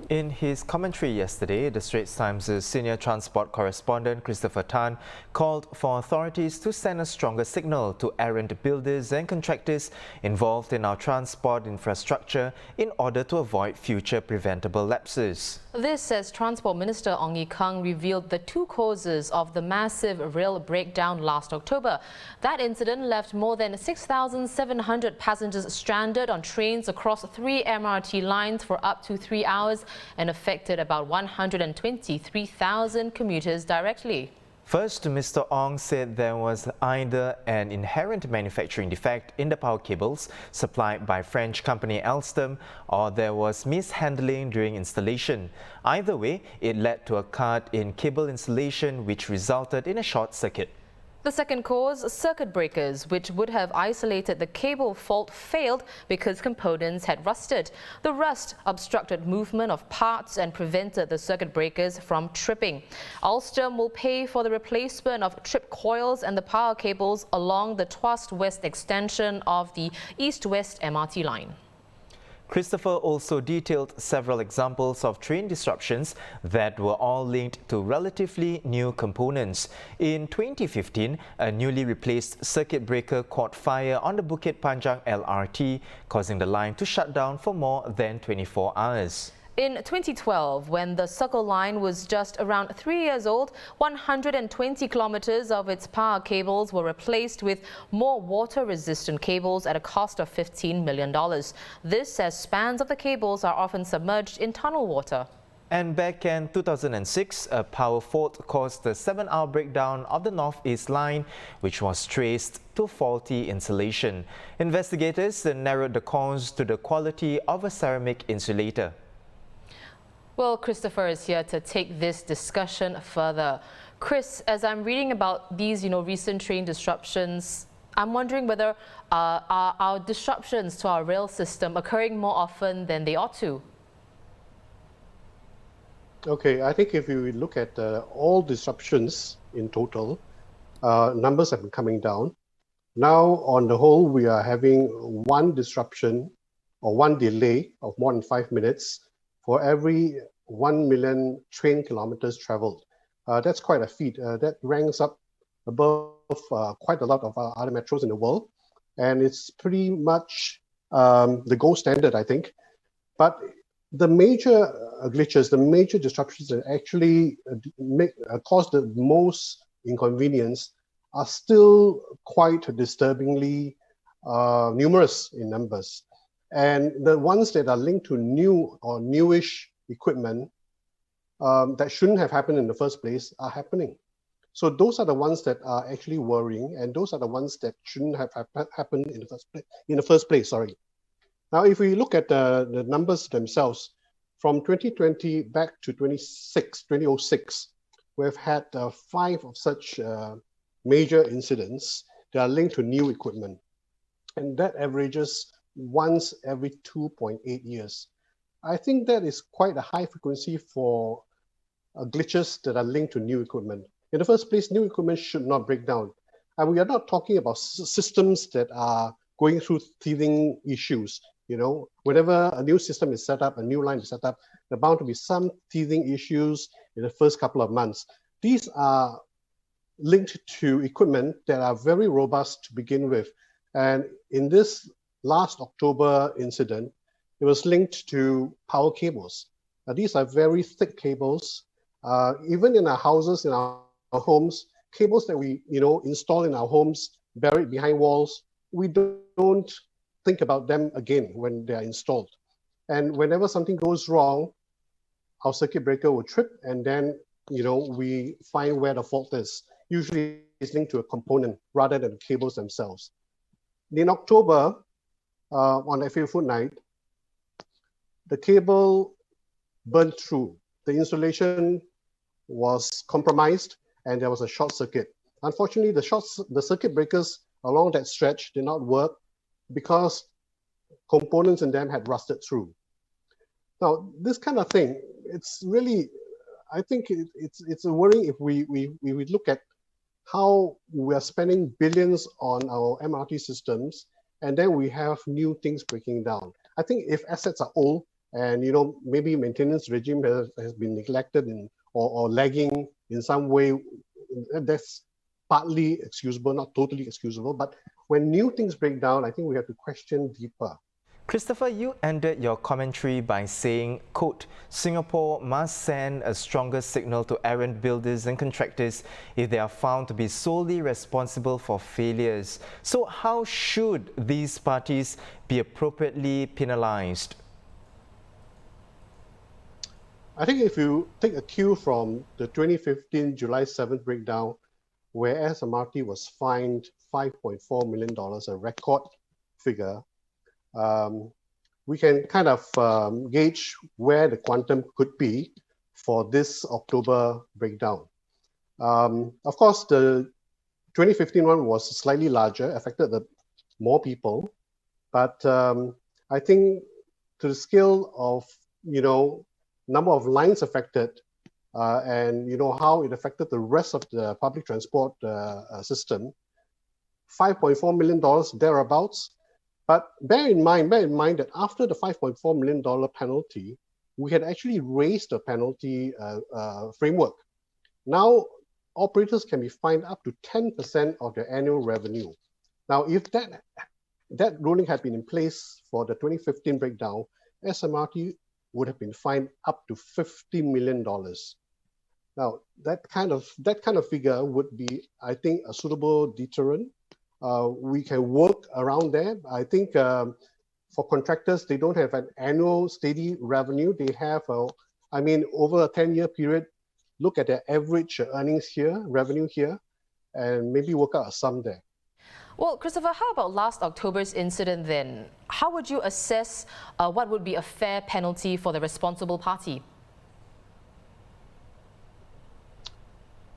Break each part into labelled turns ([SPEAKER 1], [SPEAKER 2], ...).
[SPEAKER 1] In his commentary yesterday, the Straits Times' senior transport correspondent Christopher Tan called for authorities to send a stronger signal to errant builders and contractors involved in our transport infrastructure in order to avoid future preventable lapses.
[SPEAKER 2] This as Transport Minister Ong Ye Kung revealed the two causes of the massive rail breakdown last October. That incident left more than 6,700 passengers stranded on trains across 3 MRT lines for up to 3 hours and affected about 123,000 commuters directly.
[SPEAKER 1] First, Mr. Ong said there was either an inherent manufacturing defect in the power cables supplied by French company Alstom or there was mishandling during installation. Either way, it led to a cut in cable insulation which resulted in a short circuit.
[SPEAKER 2] The second cause, circuit breakers, which would have isolated the cable fault, failed because components had rusted. The rust obstructed movement of parts and prevented the circuit breakers from tripping. Alstom will pay for the replacement of trip coils and the power cables along the Tuas West extension of the East-West MRT line.
[SPEAKER 1] Christopher also detailed several examples of train disruptions that were all linked to relatively new components. In 2015, a newly replaced circuit breaker caught fire on the Bukit Panjang LRT, causing the line to shut down for more than 24 hours.
[SPEAKER 2] In 2012, when the Circle Line was just around 3 years old, 120 kilometers of its power cables were replaced with more water-resistant cables at a cost of $15 million. This as spans of the cables are often submerged in tunnel water.
[SPEAKER 1] And back in 2006, a power fault caused the 7-hour breakdown of the North-East line, which was traced to faulty insulation. Investigators narrowed the cause to the quality of a ceramic insulator.
[SPEAKER 2] Well, Christopher is here to take this discussion further. Chris, as I'm reading about these, recent train disruptions, I'm wondering whether are disruptions to our rail system occurring more often than they ought to?
[SPEAKER 3] Okay, I think if you look at all disruptions in total, numbers have been coming down. Now, on the whole, we are having one disruption or one delay of more than 5 minutes for every 1 million train kilometers traveled. That's quite a feat. That ranks up above quite a lot of other metros in the world. And it's pretty much the gold standard, I think. But the major glitches, the major disruptions that actually cause the most inconvenience are still quite disturbingly numerous in numbers. And the ones that are linked to new or newish equipment that shouldn't have happened in the first place are happening. So those are the ones that are actually worrying, and those are the ones that shouldn't have happened in the first place. Sorry. Now, if we look at the numbers themselves, from 2020 back to 2006, we've had 5 of such major incidents that are linked to new equipment, and that averages once every 2.8 years. I think that is quite a high frequency for glitches that are linked to new equipment. In the first place, new equipment should not break down. And we are not talking about systems that are going through teething issues. Whenever a new system is set up, a new line is set up, there are bound to be some teething issues in the first couple of months. These are linked to equipment that are very robust to begin with. And in this last October incident, it was linked to power cables. These are very thick cables. Even in our houses, in our homes, cables that we install in our homes, buried behind walls, we don't think about them again when they are installed. And whenever something goes wrong, our circuit breaker will trip, and then we find where the fault is. Usually it's linked to a component rather than the cables themselves. In October, on April Fool night, the cable burned through. The insulation was compromised and there was a short circuit. Unfortunately, the circuit breakers along that stretch did not work because components in them had rusted through. Now, this kind of thing, it's really, I think it's a worry if we look at how we are spending billions on our MRT systems, and then we have new things breaking down. I think if assets are old, and maybe maintenance regime has been neglected or lagging in some way. That's partly excusable, not totally excusable, but when new things break down, I think we have to question deeper.
[SPEAKER 1] Christopher, you ended your commentary by saying, quote, Singapore must send a stronger signal to errant builders and contractors if they are found to be solely responsible for failures. So how should these parties be appropriately penalized?
[SPEAKER 3] I think if you take a cue from the 2015 July 7th breakdown, where SMRT was fined $5.4 million, a record figure, we can kind of gauge where the quantum could be for this October breakdown. Of course, the 2015 one was slightly larger, affected more people, but I think to the scale of, number of lines affected and, how it affected the rest of the public transport system, $5.4 million thereabouts. But bear in mind that after the $5.4 million penalty, we had actually raised the penalty framework. Now, operators can be fined up to 10% of their annual revenue. Now, if that ruling had been in place for the 2015 breakdown, SMRT would have been fined up to $50 million. Now, that kind of figure would be, I think, a suitable deterrent. We can work around there. I think for contractors, they don't have an annual steady revenue. They have, over a 10-year period, look at their average earnings here, revenue here, and maybe work out a sum there.
[SPEAKER 2] Well, Christopher, how about last October's incident then? How would you assess what would be a fair penalty for the responsible party?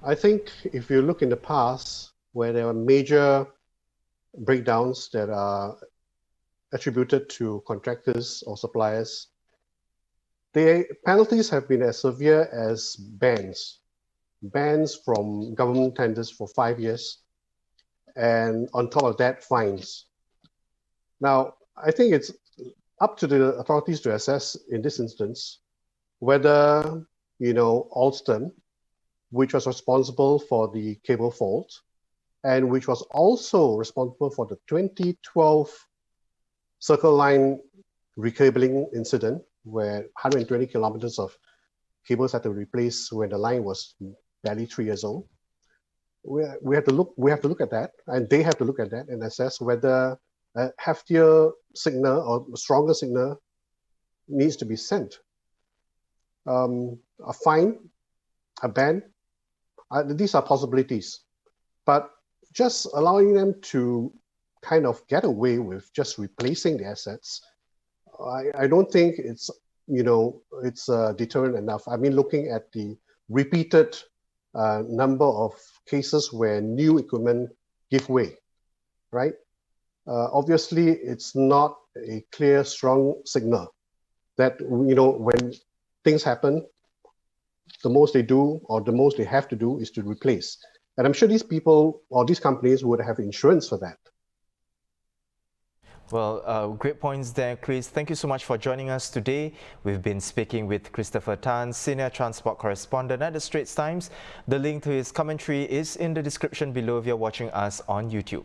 [SPEAKER 3] I think if you look in the past, where there were major breakdowns that are attributed to contractors or suppliers, the penalties have been as severe as bans from government tenders for 5 years, and on top of that, fines. Now, I think it's up to the authorities to assess in this instance whether, Alstom, which was responsible for the cable fault, and which was also responsible for the 2012 Circle Line recabling incident, where 120 kilometers of cables had to replace when the line was barely 3 years old. We have to look at that, and they have to look at that and assess whether a heftier signal or a stronger signal needs to be sent. A fine, a ban, these are possibilities, but just allowing them to kind of get away with just replacing the assets, I don't think it's deterrent enough. I mean, looking at the repeated number of cases where new equipment give way, right? Obviously, it's not a clear, strong signal that, when things happen, the most they do or the most they have to do is to replace. And I'm sure these people or these companies would have insurance for that.
[SPEAKER 1] Well, great points there, Chris. Thank you so much for joining us today. We've been speaking with Christopher Tan, Senior Transport Correspondent at the Straits Times. The link to his commentary is in the description below if you're watching us on YouTube.